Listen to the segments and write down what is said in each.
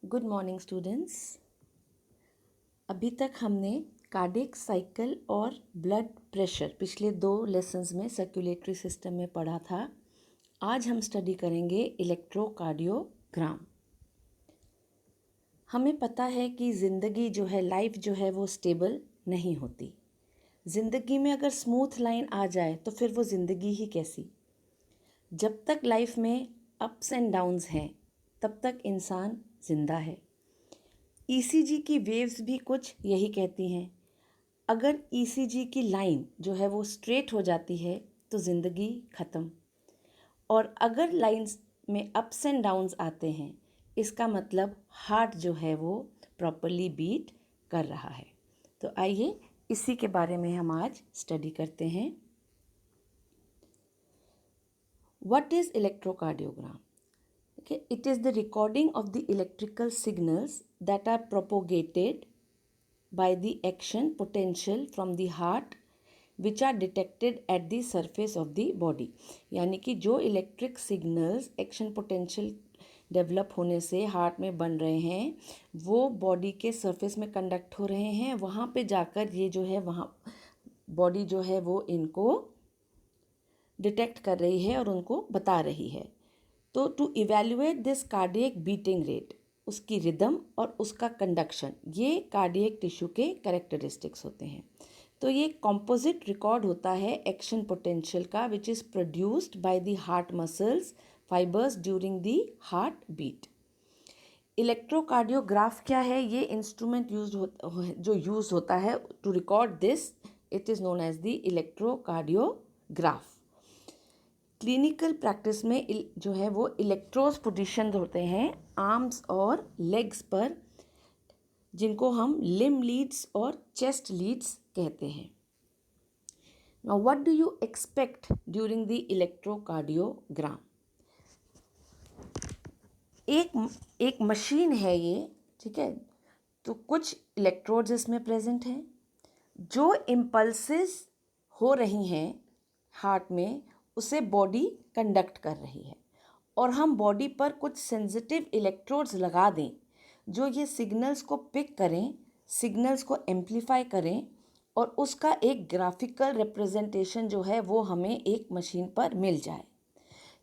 Good morning students. अभी तक हमने कार्डियक साइकिल और ब्लड प्रेशर पिछले 2 लेसन्स में सर्कुलेटरी सिस्टम में पढ़ा था। आज हम स्टडी करेंगे इलेक्ट्रोकार्डियोग्राम। हमें पता है कि ज़िंदगी जो है, लाइफ जो है वो स्टेबल नहीं होती। ज़िंदगी में अगर स्मूथ लाइन आ जाए तो फिर वो ज़िंदगी ही कैसी। जब तक लाइफ में अप्स एंड डाउन्स हैं तब तक इंसान ज़िंदा है। ईसीजी की वेव्स भी कुछ यही कहती हैं। अगर ईसीजी की लाइन जो है वो स्ट्रेट हो जाती है तो ज़िंदगी ख़त्म, और अगर लाइंस में अप्स एंड डाउन्स आते हैं इसका मतलब हार्ट जो है वो प्रॉपरली बीट कर रहा है। तो आइए इसी के बारे में हम आज स्टडी करते हैं। What is electrocardiogram? Okay, it is the recording of the electrical signals that are propagated by the action potential from the heart which are detected at the surface of the body। यानी कि जो electric signals action potential develop होने से heart में बन रहे हैं वो बॉडी के सरफेस में कंडक्ट हो रहे हैं, वहाँ पे जाकर ये जो है वहाँ बॉडी जो है वो इनको डिटेक्ट कर रही है और उनको बता रही है। तो to evaluate this cardiac beating rate, उसकी रिदम और उसका कंडक्शन, ये कार्डियक टिश्यू के कैरेक्टरिस्टिक्स होते हैं। तो ये कॉम्पोजिट रिकॉर्ड होता है एक्शन पोटेंशियल का which is produced by the heart muscles fibres during the heart beat. Electrocardiograph क्या है? ये इंस्ट्रूमेंट जो यूज होता है to record this, it is known as the electrocardiograph. Clinical practice में जो है वो इलेक्ट्रोड्स पोजीशन होते हैं आर्म्स और लेग्स पर, जिनको हम लिम्ब लीड्स और चेस्ट लीड्स कहते हैं। Now what do you expect during the electrocardiogram? एक मशीन है ये, ठीक है। तो कुछ इलेक्ट्रोड्स इसमें प्रेजेंट हैं। जो इम्पल्सेस हो रही हैं हार्ट में उसे बॉडी कंडक्ट कर रही है, और हम बॉडी पर कुछ सेंसिटिव इलेक्ट्रोड्स लगा दें जो ये सिग्नल्स को पिक करें, सिग्नल्स को एम्प्लीफाई करें, और उसका एक ग्राफिकल रिप्रेजेंटेशन जो है वो हमें एक मशीन पर मिल जाए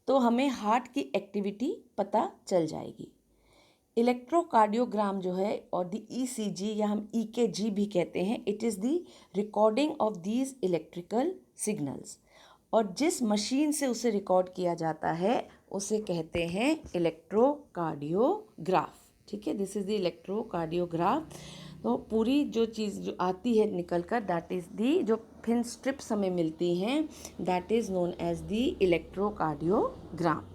तो हमें हार्ट की एक्टिविटी पता चल जाएगी। इलेक्ट्रोकार्डियोग्राम जो है और द ईसीजी या हम ईकेजी भी कहते हैं, it is the recording of these electrical signals, और जिस मशीन से उसे रिकॉर्ड किया जाता है उसे कहते हैं इलेक्ट्रोकार्डियोग्राफ। ठीक है, दिस इज़ द इलेक्ट्रोकार्डियोग्राफ। तो पूरी जो चीज़ जो आती है निकल कर, दैट इज़ दी जो फिन स्ट्रिप्स हमें मिलती हैं, that is known as the electrocardiogram.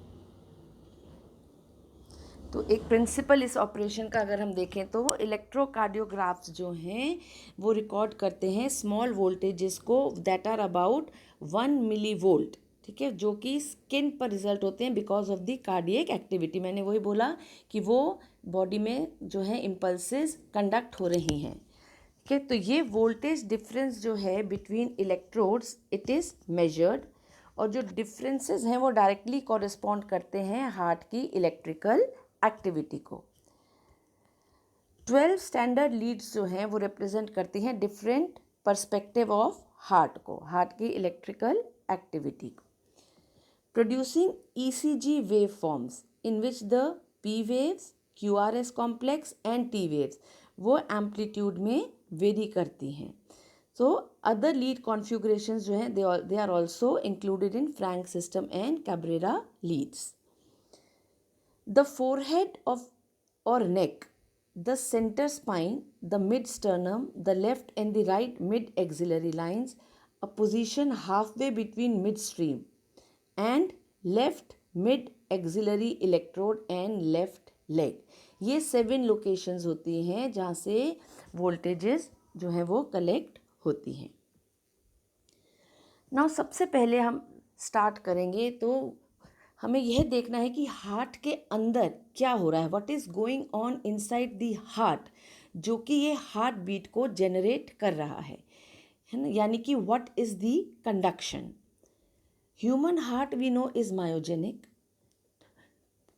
तो एक प्रिंसिपल इस ऑपरेशन का अगर हम देखें तो इलेक्ट्रोकार्डियोग्राफ्स जो हैं वो रिकॉर्ड करते हैं स्मॉल वोल्टेजेस को that are about 1 millivolt, ठीक है, जो कि स्किन पर रिजल्ट होते हैं because of the cardiac activity. मैंने वही बोला कि वो बॉडी में जो है इम्पल्सेस कंडक्ट हो रही हैं। ठीक है, तो ये वोल्टेज डिफरेंस जो है between electrodes it is measured, और जो डिफरेंसेस हैं वो डायरेक्टली कॉरेस्पॉन्ड करते हैं हार्ट की इलेक्ट्रिकल एक्टिविटी को। 12 स्टैंडर्ड लीड्स जो हैं वो रिप्रेजेंट करती हैं डिफरेंट पर्सपेक्टिव ऑफ हार्ट को, हार्ट की इलेक्ट्रिकल एक्टिविटी को, producing ECG wave forms in which the P waves, QRS complex and T waves वो एम्पलीट्यूड में वेरी करती हैं। सो अदर लीड कॉन्फ़िगरेशंस जो हैं they are also included in Frank system and Cabrera leads. The forehead of or neck, the center spine, the mid sternum, the left and the right mid axillary lines, a position halfway between midstream, and left mid axillary electrode and left leg, ये 7 locations होती हैं जहाँ से voltages जो हैं वो collect होती हैं। नाउ सबसे पहले हम स्टार्ट करेंगे तो हमें यह देखना है कि हार्ट के अंदर क्या हो रहा है, what is going on inside the heart, जो कि ये हार्ट बीट को जनरेट कर रहा है ना, यानी कि what is the conduction. Human heart we know is myogenic.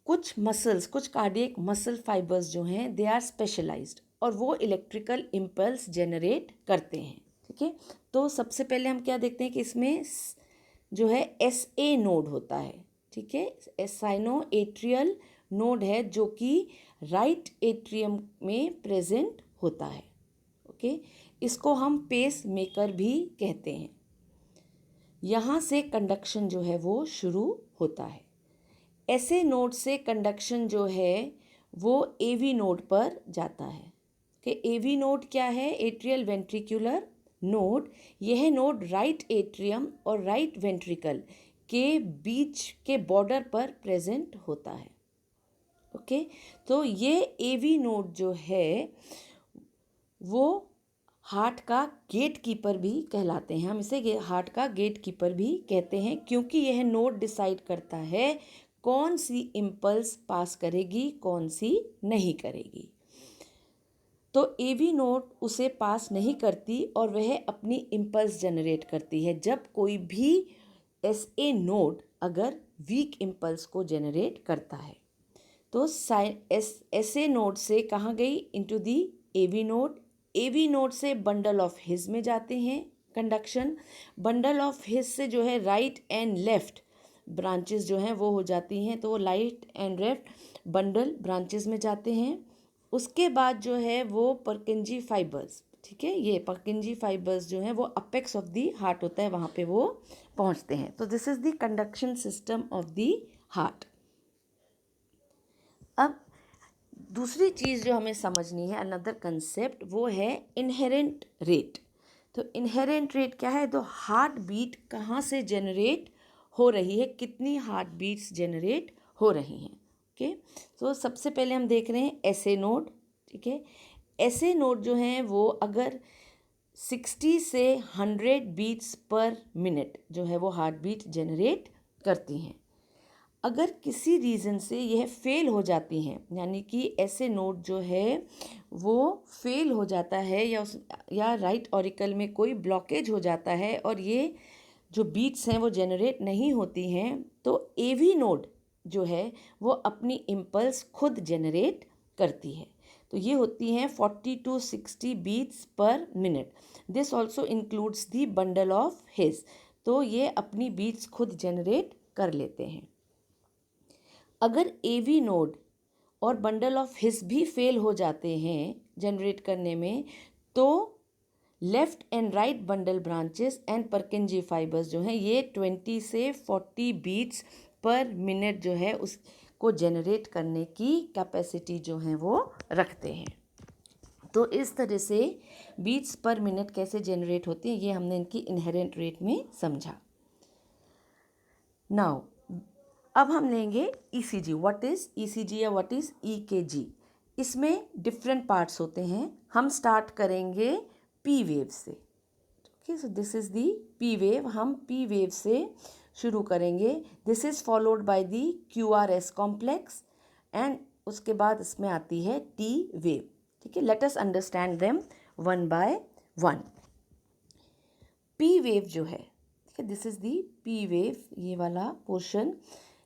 कुछ मसल्स, कुछ कार्डियक मसल फाइबर्स जो हैं दे आर स्पेशलाइज्ड और वो इलेक्ट्रिकल इम्पल्स जनरेट करते हैं। ठीक है, तो सबसे पहले हम क्या देखते हैं कि इसमें जो है SA नोड होता है। ठीक है, साइनो एट्रियल नोड है जो कि राइट एट्रियम में प्रेजेंट होता है। ओके, इसको हम पेस मेकर भी कहते हैं। यहाँ से कंडक्शन जो है वो शुरू होता है। SA नोड से कंडक्शन जो है वो AV नोड पर जाता है। कि AV नोड क्या है? Atrial ventricular node. यह नोड राइट एट्रियम और राइट वेंट्रिकल के बीच के बॉर्डर पर प्रेजेंट होता है। ओके, तो ये AV नोड जो है वो हार्ट का गेट कीपर भी कहलाते हैं। हम इसे हार्ट का गेट कीपर भी कहते हैं क्योंकि यह नोड डिसाइड करता है कौन सी इम्पल्स पास करेगी, कौन सी नहीं करेगी। तो AV नोड उसे पास नहीं करती और वह अपनी इम्पल्स जनरेट करती है जब कोई भी SA नोड अगर वीक इम्पल्स को जनरेट करता है। तो SA नोड से कहाँ गई? Into the AV node. AV node से बंडल ऑफ हिज में जाते हैं कंडक्शन। बंडल ऑफ हिज से जो है राइट एंड लेफ्ट ब्रांचेस जो हैं वो हो जाती हैं, तो वो right and left bundle branches में जाते हैं। उसके बाद जो है वो पर्किंजी फाइबर्स, ठीक है, ये पर्किंजी फाइबर्स जो हैं वो अपेक्स ऑफ दी हार्ट होता है, वहाँ पे वो पहुँचते हैं। तो this is the conduction system of the heart. अब दूसरी चीज़ जो हमें समझनी है, अनदर कंसेप्ट, वो है इनहेरेंट रेट। तो इनहेरेंट रेट क्या है? तो हार्ट बीट कहाँ से जनरेट हो रही है, कितनी हार्ट बीट्स जनरेट हो रही हैं। ओके, तो सबसे पहले हम देख रहे हैं SA नोड। ठीक है, SA नोड जो हैं वो अगर 60 से 100 बीट्स पर मिनट जो है वो हार्ट बीट जनरेट करती हैं। अगर किसी रीज़न से यह फेल हो जाती हैं, यानी कि SA नोड जो है वो फेल हो जाता है या राइट ऑरिकल में कोई ब्लॉकेज हो जाता है और ये जो बीट्स हैं वो जनरेट नहीं होती हैं, तो AV नोड जो है वो अपनी इम्पल्स खुद जनरेट करती है। तो ये होती हैं 40 to 60 beats per minute. This also includes the bundle of His. तो ये अपनी बीट्स खुद जनरेट कर लेते हैं। अगर AV नोड और बंडल ऑफ हिज भी फेल हो जाते हैं जनरेट करने में, तो left and right bundle branches and Purkinje fibres जो हैं ये 20 से 40 बीट्स पर मिनट जो है उसको जनरेट करने की कैपेसिटी जो है वो रखते हैं। तो इस तरह से बीट्स पर मिनट कैसे जनरेट होती हैं ये हमने इनकी इनहेरेंट रेट में समझा। नाउ अब हम लेंगे ECG। व्हाट इज़ ECG या व्हाट इज़ EKG? इसमें डिफरेंट पार्ट्स होते हैं। हम स्टार्ट करेंगे P वेव से। Okay, so this is the P wave. हम P वेव से शुरू करेंगे। This is followed by the QRS complex and उसके बाद इसमें आती है T वेव। ठीक है, let us understand them one by one. P wave जो है, ठीक है, this is the P wave, ये वाला पोर्शन,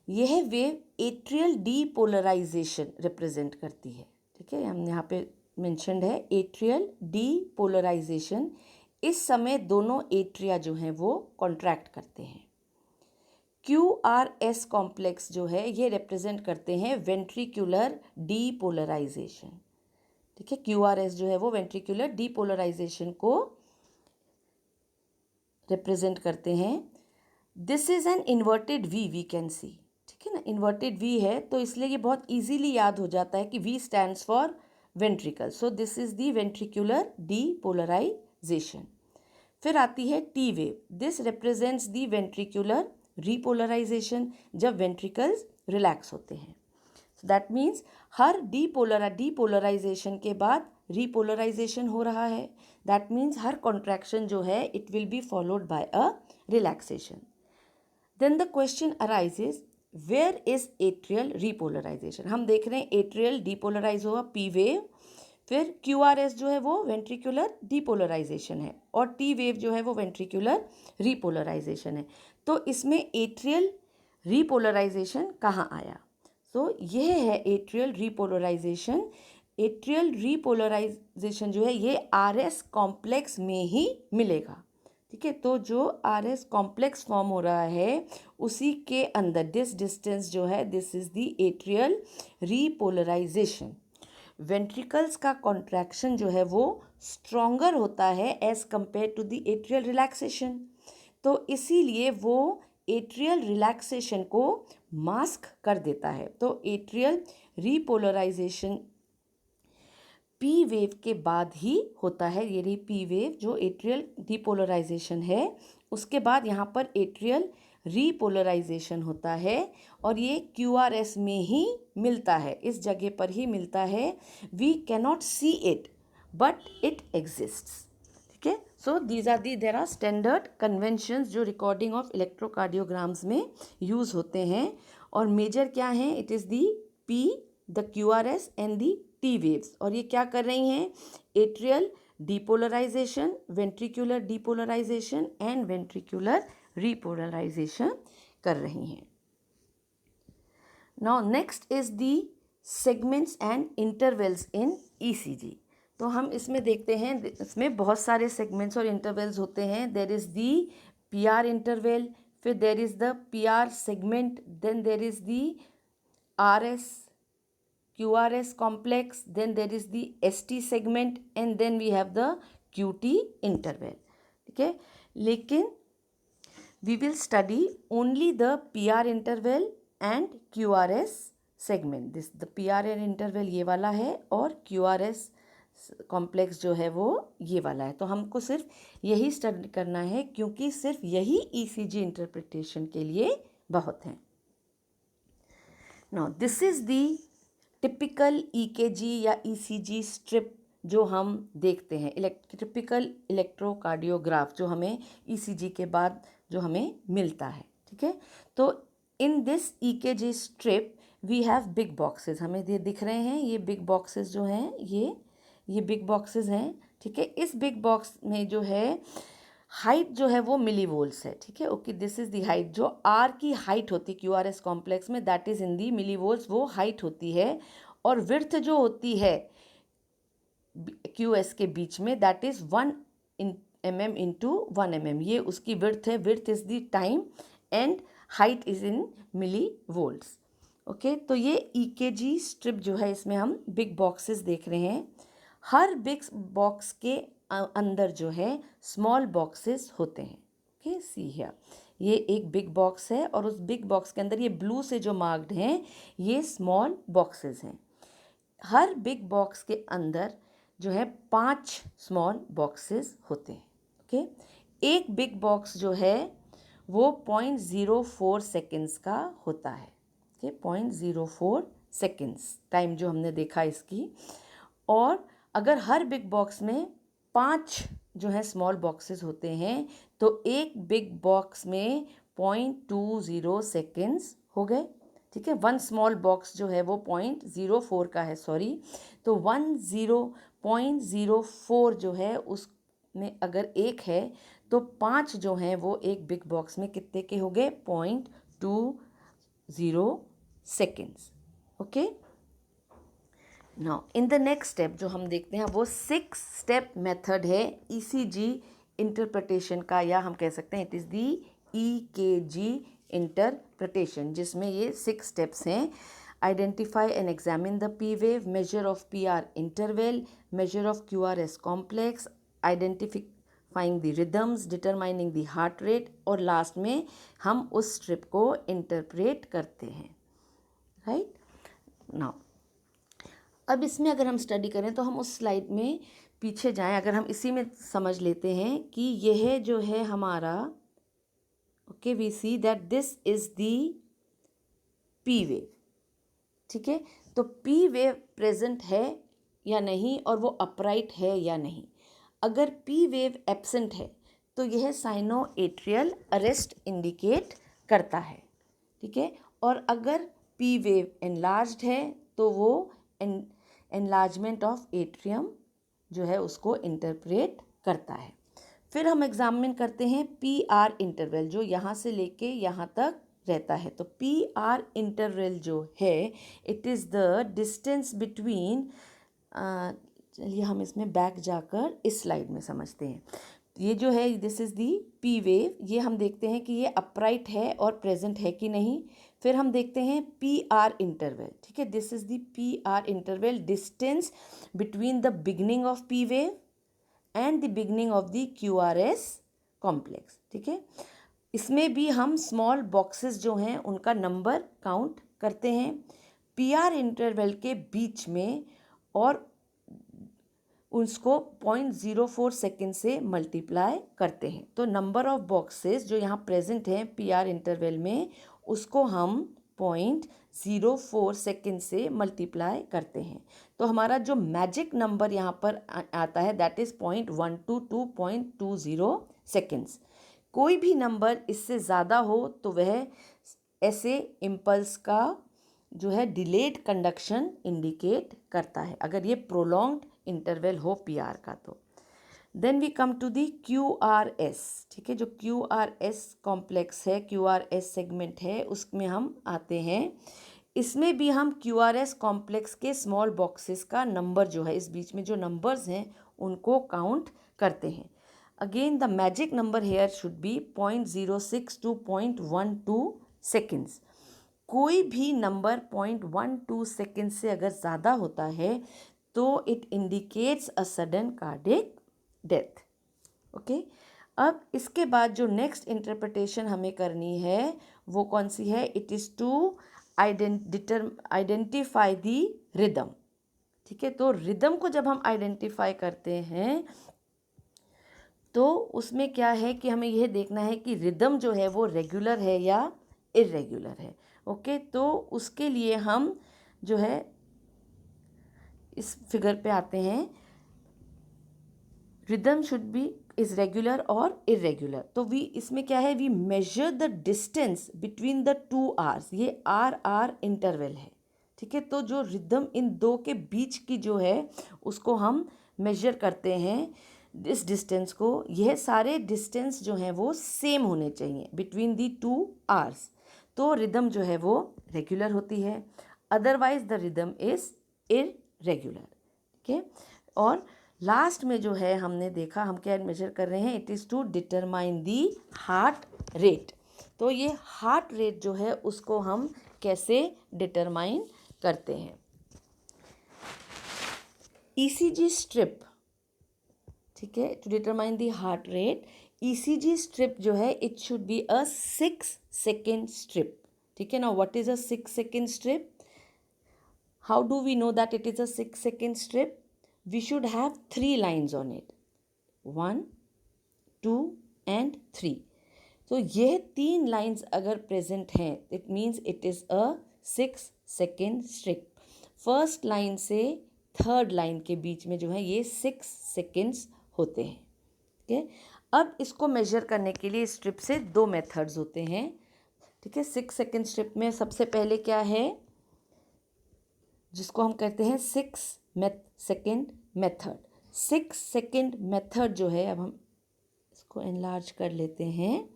यह वेव एट्रियल डीपोलराइजेशन रिप्रेजेंट करती है। ठीक है, हम यहाँ पे मेंशन्ड है एट्रियल डीपोलराइजेशन। इस समय दोनों एट्रिया जो हैं वो कॉन्ट्रैक्ट करते हैं। QRS कॉम्प्लेक्स जो है ये रिप्रेजेंट करते हैं वेंट्रिकुलर डीपोलराइजेशन। ठीक है, QRS जो है वो वेंट्रिकुलर डीपोलराइजेशन को रिप्रेजेंट करते हैं। This is an inverted we can see. ठीक है ना, इन्वर्टेड V है तो इसलिए ये बहुत इजीली याद हो जाता है कि V stands for ventricle. So this is the ventricular depolarisation. फिर आती है T wave. This represents the ventricular repolarisation, जब वेंट्रिकल्स रिलैक्स होते हैं। सो दैट मीन्स हर डीपोलराइजेशन के बाद रीपोलराइजेशन हो रहा है। दैट मीन्स हर कॉन्ट्रैक्शन जो है it will be followed by a relaxation. Then the question arises, where is atrial repolarisation? हम देख रहे हैं एट्रियल डीपोलराइज हुआ P वेव, फिर QRS जो है वो वेंट्रिकुलर डीपोलराइजेशन है और T वेव जो है वो वेंट्रिकुलर रीपोलराइजेशन है। तो इसमें एट्रियल रीपोलराइजेशन कहाँ आया? तो यह है एट्रियल रीपोलराइजेशन। एट्रियल रीपोलराइजेशन जो है ये RS कॉम्प्लेक्स में ही मिलेगा, ठीक है। तो जो RS कॉम्प्लेक्स फॉर्म हो रहा है उसी के अंदर दिस डिस्टेंस जो है, this is the atrial repolarisation. Ventricles का कॉन्ट्रैक्शन जो है वो स्ट्रॉन्गर होता है as compare to the atrial relaxation, तो इसीलिए वो एट्रियल रिलैक्सेशन को मास्क कर देता है। तो एट्रियल रीपोलराइजेशन पी वेव के बाद ही होता है। ये रही पी वेव जो एट्रियल डीपोलराइजेशन है, उसके बाद यहाँ पर एट्रियल रीपोलराइजेशन होता है और ये QRS में ही मिलता है, इस जगह पर ही मिलता है। We cannot see it but it exists, ठीक है। So these are there are standard conventions जो रिकॉर्डिंग ऑफ इलेक्ट्रोकार्डियोग्राम्स में यूज़ होते हैं। और मेजर क्या हैं? It is the P, the QRS and the T waves. और ये क्या कर रही हैं? Atrial depolarisation, ventricular depolarisation and ventricular repolarisation कर रही हैं। Now next is the segments and intervals in ECG। तो हम इसमें देखते हैं, इसमें बहुत सारे सेगमेंट्स और इंटरवल्स होते हैं। There is the PR interval, फिर there is the PR segment, then there is the RS QRS complex, then there is the ST segment and then we have the QT interval, ठीक है। लेकिन we will study only the PR interval and QRS segment. This the PR interval ये वाला है और QRS complex जो है वो ये वाला है। तो हमको सिर्फ यही स्टडी करना है क्योंकि सिर्फ यही ECG इंटरप्रिटेशन के लिए बहुत हैं। Now this is the typical EKG या ECG स्ट्रिप जो हम देखते हैं, टिपिकल इलेक्ट्रोकार्डियोग्राफ जो हमें ECG के बाद जो हमें मिलता है, ठीक है। तो in this EKG strip we have big boxes, हमें ये दिख रहे हैं, ये बिग बॉक्सेस जो हैं ये बिग बॉक्सेस हैं, ठीक है। इस बिग बॉक्स में जो है हाइट जो है वो मिलीवोल्ट्स है, ठीक है। Okay, this is the height. जो R की हाइट होती है QRS कॉम्प्लेक्स में, दैट इज इन दी मिलीवोल्ट्स, वो हाइट होती है। और विड्थ जो होती है QS के बीच में, that is 1 mm into 1 mm, ये उसकी विड्थ है। Width is the time and height is in millivolts. Okay, तो ये EKG स्ट्रिप जो है इसमें हम बिग बॉक्सेस देख रहे हैं। हर बिग बॉक्स के अंदर जो है स्मॉल बॉक्सेस होते हैं। ओके, सी हियर, ये एक बिग बॉक्स है और उस बिग बॉक्स के अंदर ये ब्लू से जो मार्क्ड हैं ये स्मॉल बॉक्सेस हैं। हर बिग बॉक्स के अंदर जो है 5 स्मॉल बॉक्सेस होते हैं। ओके, एक बिग बॉक्स जो है वो 0.04 सेकेंड्स का होता है। ओके, 0.04 सेकेंड्स टाइम जो हमने देखा इसकी। और अगर हर बिग बॉक्स में 5 जो है स्मॉल बॉक्सेस होते हैं तो एक बिग बॉक्स में 0.20 सेकेंड्स हो गए, ठीक है। 1 स्मॉल बॉक्स जो है वो 0.04 का है, सॉरी। तो 0.04 जो है उसमें अगर एक है तो 5 जो हैं वो एक बिग बॉक्स में कितने के हो गए? 0.20 seconds. Okay, now in the next step जो हम देखते हैं वो 6 स्टेप मेथड है ECG इंटरप्रिटेशन का, या हम कह सकते हैं it is the EKG interpretation, जिसमें ये 6 स्टेप्स हैं। Identify and examine the P wave, measure of PR interval, measure of QRS complex, identifying the rhythms, determining the heart rate, और लास्ट में हम उस स्ट्रिप को इंटरप्रेट करते हैं, राइट। नाउ अब इसमें अगर हम स्टडी करें तो हम उस स्लाइड में पीछे जाएं, अगर हम इसी में समझ लेते हैं कि यह जो है हमारा, okay, we see that this is the P wave, ठीक है। तो P वेव प्रेजेंट है या नहीं और वो अपराइट है या नहीं। अगर P वेव एब्सेंट है तो यह साइनो एट्रियल अरेस्ट इंडिकेट करता है, ठीक है। और अगर P वेव एनलार्ज्ड है तो वो एनलार्जमेंट ऑफ एट्रियम जो है उसको इंटरप्रेट करता है। फिर हम एग्जामिन करते हैं PR इंटरवल, जो यहाँ से लेके यहाँ तक रहता है। तो पी आर इंटरवल जो है it is the distance between, चलिए हम इसमें बैक जाकर इस स्लाइड में समझते हैं। ये जो है this is the P wave, ये हम देखते हैं कि ये अपराइट है और प्रेजेंट है कि नहीं। फिर हम देखते हैं पी आर इंटरवल, ठीक है, this is the P R interval, distance between the beginning of P wave and the beginning of the Q R S complex, ठीक है। इसमें भी हम स्मॉल बॉक्सेस जो हैं उनका नंबर काउंट करते हैं पी आर इंटरवल के बीच में और उसको 0.04 सेकेंड से मल्टीप्लाई करते हैं। तो नंबर ऑफ बॉक्सेस जो यहाँ प्रेजेंट हैं पी आर इंटरवल में उसको हम 0.04 सेकेंड से मल्टीप्लाई करते हैं। तो हमारा जो मैजिक नंबर यहाँ पर आता है दैट इज़ 0.1 to 2.20 सेकेंड्स। कोई भी नंबर इससे ज़्यादा हो तो वह ऐसे इम्पल्स का जो है डिलेड कंडक्शन इंडिकेट करता है, अगर ये प्रोलॉन्ग्ड इंटरवल हो पी आर का। तो then we come to the Q R S, ठीक है, जो क्यू आर एस कॉम्प्लेक्स है, क्यू आर एस सेगमेंट है, उसमें हम आते हैं। इसमें भी हम क्यू आर एस कॉम्प्लेक्स के स्मॉल बॉक्सेस का नंबर जो है, इस बीच में जो नंबर्स हैं उनको काउंट करते हैं। Again the magic number here should be 0.06 to 0.12 seconds. कोई भी नंबर 0.12 सेकेंड से अगर ज़्यादा होता है तो it indicates a sudden cardiac death. Okay, अब इसके बाद जो नेक्स्ट इंटरप्रिटेशन हमें करनी है वो कौन सी है? It is to identify the rhythm, ठीक है। तो रिदम को जब हम आइडेंटिफाई करते हैं तो उसमें क्या है कि हमें यह देखना है कि रिदम जो है वो रेगुलर है या इर्रेगुलर है। ओके, तो उसके लिए हम जो है इस फिगर पे आते हैं। Rhythm should be is regular और इरेगुलर। तो वी इसमें क्या है, we measure the distance between the two Rs, ये आर आर इंटरवल है, ठीक है। तो जो रिदम इन दो के बीच की जो है उसको हम मेजर करते हैं इस डिस्टेंस को। यह सारे डिस्टेंस जो हैं वो सेम होने चाहिए बिटवीन दी टू आर्स, तो रिदम जो है वो रेगुलर होती है। Otherwise the rhythm is irregular, ठीक है। और लास्ट में जो है हमने देखा, हम क्या मेजर कर रहे हैं, it is to determine the heart rate. तो ये हार्ट रेट जो है उसको हम कैसे डिटरमाइन करते हैं? ईसीजी स्ट्रिप, ठीक है, to determine the heart rate, ECG strip जो है it should be a 6 second strip, ठीक है ना। What is a 6 second strip? How do we know that it is a 6 second strip? We should have 3 lines on it, 1, 2 and 3. तो यह 3 lines अगर present हैं it means it is a 6 second strip. First line से third line के बीच में जो है ये 6 सेकेंड्स होते हैं, ठीक है। अब इसको मेजर करने के लिए स्ट्रिप से 2 मेथड्स होते हैं, ठीक है। 6 सेकेंड स्ट्रिप में सबसे पहले क्या है, जिसको हम कहते हैं 6 सेकेंड मेथड। 6 सेकेंड मेथड जो है, अब हम इसको एनलार्ज कर लेते हैं,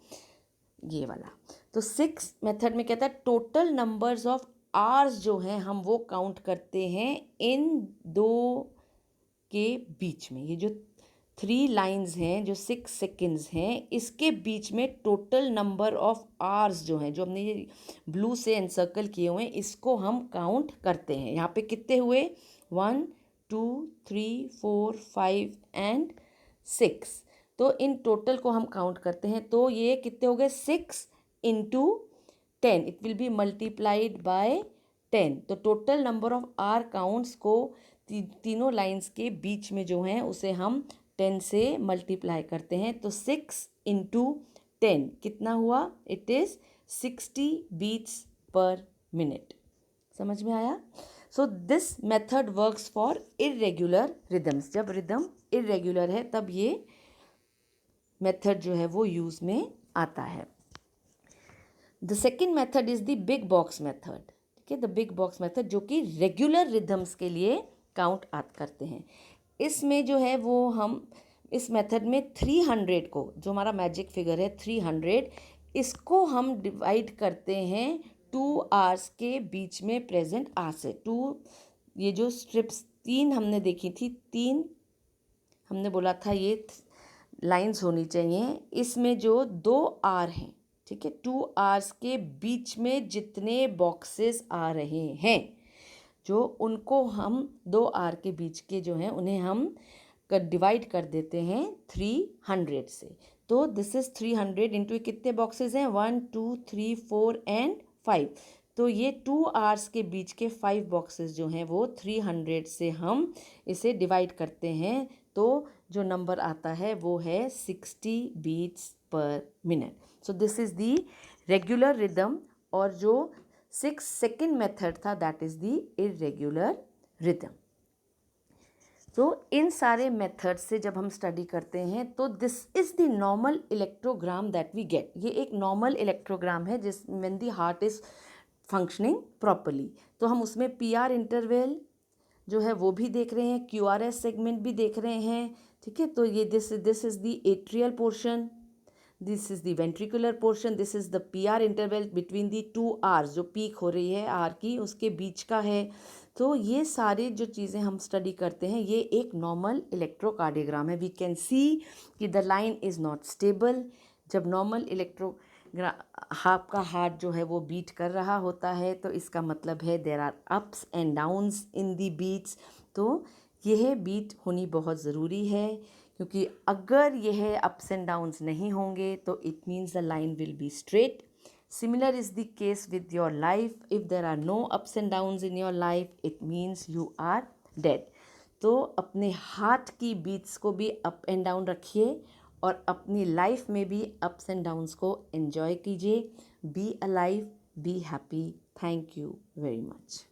ये वाला। तो 6 मेथड में कहता है टोटल नंबर्स ऑफ आवर्स जो हैं हम वो काउंट करते हैं इन दो के बीच में। ये जो 3 लाइंस हैं जो 6 सेकेंड्स हैं इसके बीच में टोटल नंबर ऑफ आवर्स जो हैं, जो हमने ये ब्लू से एनसर्कल किए हुए हैं, इसको हम काउंट करते हैं। यहाँ पे कितने हुए, 1 2 3 4 5 एंड 6। तो इन टोटल को हम काउंट करते हैं, तो ये कितने हो गए, 6 into 10, it will be multiplied by 10। तो total number of R counts को तीनों लाइंस के बीच में जो हैं उसे हम 10 से मल्टीप्लाई करते हैं। तो 6 into 10 कितना हुआ, it is 60 beats per minute. समझ में आया? So this method works for irregular rhythms. जब रिदम इरेगुलर है तब ये मेथड जो है वो यूज़ में आता है। The second method is the big box method, ठीक है। द बिग बॉक्स मेथड जो कि रेगुलर रिदम्स के लिए काउंट करते हैं। इसमें जो है वो हम इस मेथड में 300 को, जो हमारा मैजिक फिगर है 300, इसको हम डिवाइड करते हैं 2 आवर्स के बीच में प्रेजेंट आवर से। ये जो स्ट्रिप्स 3 हमने देखी थी, 3 हमने बोला था ये लाइंस होनी चाहिए, इसमें जो 2 आवर हैं, ठीक है, 2 आवर्स के बीच में जितने बॉक्सेस आ रहे हैं, जो उनको हम 2 आवर के बीच के जो हैं उन्हें हम डिवाइड कर देते हैं 300 से। तो दिस इज 300 इंटू कितने बॉक्सेस हैं, 1 2 3 4 एंड 5। तो ये 2 आवर्स के बीच के 5 बॉक्सेस जो हैं वो 300 से हम इसे डिवाइड करते हैं, तो जो नंबर आता है वो है 60 beats per minute. So this is the regular rhythm, और जो 6 सेकेंड मेथड था that is the irregular rhythm. तो इन सारे मेथड से जब हम स्टडी करते हैं तो this is the normal electrogram that we get. ये एक नॉर्मल इलेक्ट्रोग्राम है जिस when the heart is functioning properly. तो हम उसमें पीआर इंटरवल जो है वो भी देख रहे हैं, क्यूआरएस सेगमेंट भी देख रहे हैं, ठीक है। तो ये this is the atrial portion, this is the ventricular portion, this is the PR interval between the 2 Rs, जो पीक हो रही है आर की उसके बीच का है। तो ये सारी जो चीज़ें हम स्टडी करते हैं ये एक नॉर्मल इलेक्ट्रोकार्डियोग्राम है। वी कैन सी कि the line is not stable. जब नॉर्मल आपका हार्ट जो है वो बीट कर रहा होता है तो इसका मतलब है there are ups and downs in the beats. तो यह बीट होनी बहुत ज़रूरी है, क्योंकि अगर यह अप्स एंड डाउन्स नहीं होंगे तो it means the line will be straight. Similar is the case with your life. If there are no ups and downs in your life, it means you are dead. तो अपने heart की beats को भी up and down रखिए और अपनी life में भी अप्स एंड डाउन्स को एंजॉय कीजिए। Be alive, be happy. Thank you very much.